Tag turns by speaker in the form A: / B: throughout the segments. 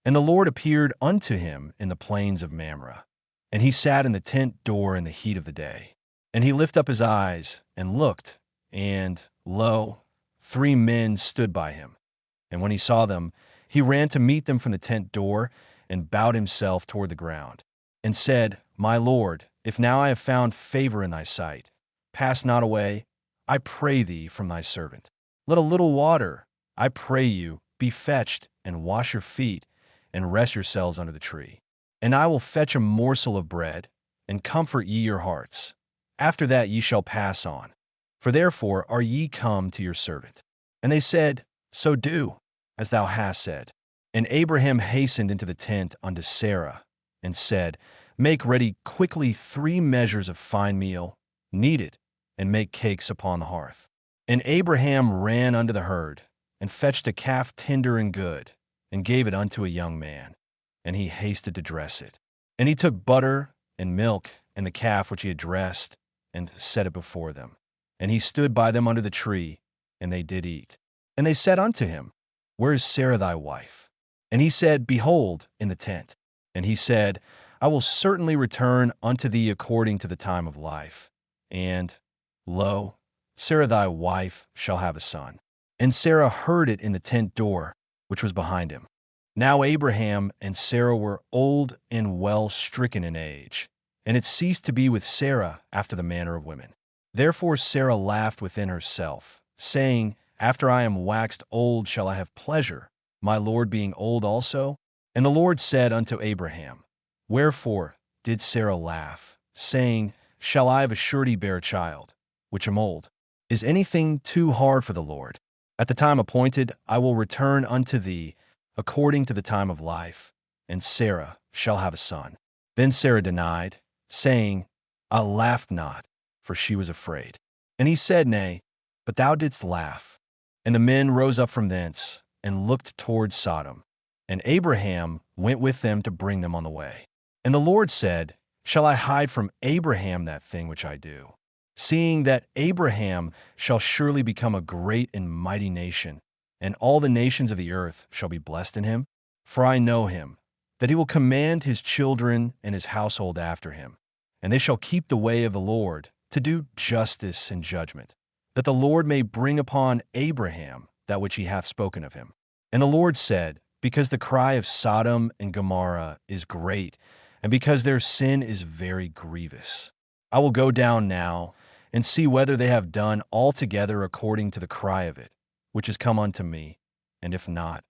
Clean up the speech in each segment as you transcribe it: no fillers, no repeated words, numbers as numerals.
A: And the Lord appeared unto him in the plains of Mamre. And he sat in the tent door in the heat of the day. And he lifted up his eyes and looked, and, lo, 3 men stood by him. And when he saw them, he ran to meet them from the tent door, and bowed himself toward the ground, and said, My Lord, if now I have found favor in thy sight, pass not away, I pray thee, from thy servant. Let a little water, I pray you, be fetched, and wash your feet, and rest yourselves under the tree. And I will fetch a morsel of bread, and comfort ye your hearts. After that ye shall pass on. For therefore are ye come to your servant. And they said, So do, as thou hast said. And Abraham hastened into the tent unto Sarah, and said, Make ready quickly 3 measures of fine meal, knead it, and make cakes upon the hearth. And Abraham ran unto the herd, and fetched a calf tender and good, and gave it unto a young man, and he hasted to dress it. And he took butter and milk and the calf which he had dressed, and set it before them. And he stood by them under the tree, and they did eat. And they said unto him, Where is Sarah thy wife? And he said, Behold, in the tent. And he said, I will certainly return unto thee according to the time of life. And, lo, Sarah thy wife shall have a son. And Sarah heard it in the tent door, which was behind him. Now Abraham and Sarah were old and well stricken in age, and it ceased to be with Sarah after the manner of women. Therefore Sarah laughed within herself, saying, After I am waxed old shall I have pleasure, my Lord being old also? And the Lord said unto Abraham, Wherefore did Sarah laugh, saying, Shall I of a surety bear a child, which am old? Is anything too hard for the Lord? At the time appointed I will return unto thee according to the time of life, and Sarah shall have a son. Then Sarah denied, saying, I laughed not, for she was afraid. And he said, Nay, but thou didst laugh. And the men rose up from thence, and looked toward Sodom. And Abraham went with them to bring them on the way. And the Lord said, Shall I hide from Abraham that thing which I do? Seeing that Abraham shall surely become a great and mighty nation, and all the nations of the earth shall be blessed in him? For I know him, that he will command his children and his household after him, and they shall keep the way of the Lord, to do justice and judgment, that the Lord may bring upon Abraham that which he hath spoken of him. And the Lord said, Because the cry of Sodom and Gomorrah is great, and because their sin is very grievous, I will go down now, and see whether they have done altogether according to the cry of it, which is come unto me, and if not,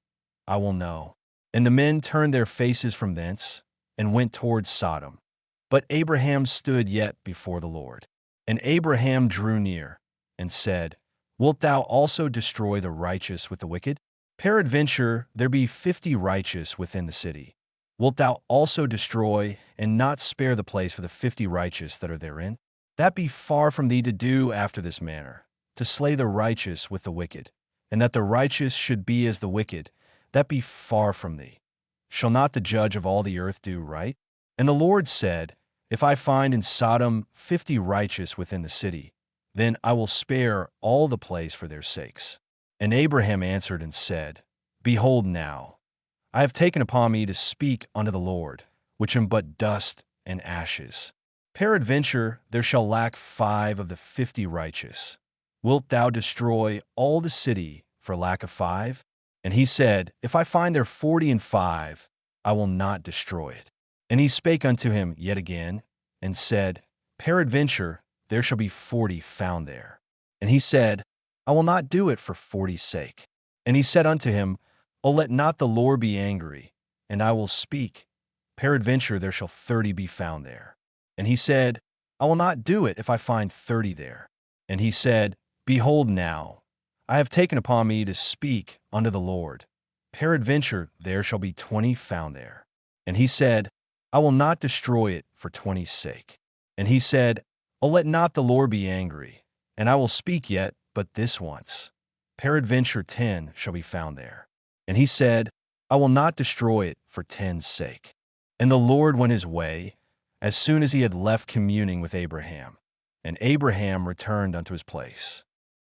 A: I will know. And the men turned their faces from thence, and went towards Sodom. But Abraham stood yet before the Lord. And Abraham drew near, and said, Wilt thou also destroy the righteous with the wicked? Peradventure there be 50 righteous within the city. Wilt thou also destroy, and not spare the place for the 50 righteous that are therein? That be far from thee to do after this manner, to slay the righteous with the wicked, and that the righteous should be as the wicked, that be far from thee. Shall not the judge of all the earth do right? And the Lord said, If I find in Sodom 50 righteous within the city, then I will spare all the place for their sakes. And Abraham answered and said, Behold now, I have taken upon me to speak unto the Lord, which am but dust and ashes. Peradventure there shall lack 5 of the 50 righteous. Wilt thou destroy all the city for lack of 5? And he said, If I find there 40 and 5, I will not destroy it. And he spake unto him yet again, and said, Peradventure there shall be 40 found there. And he said, I will not do it for 40's sake. And he said unto him, O let not the Lord be angry, and I will speak. Peradventure there shall 30 be found there. And he said, I will not do it if I find 30 there. And he said, Behold now, I have taken upon me to speak unto the Lord. Peradventure there shall be 20 found there. And he said, I will not destroy it for 20's sake. And he said, O let not the Lord be angry, and I will speak yet but this once. Peradventure 10 shall be found there. And he said, I will not destroy it for 10's sake. And the Lord went his way, as soon as he had left communing with Abraham. And Abraham returned unto his place.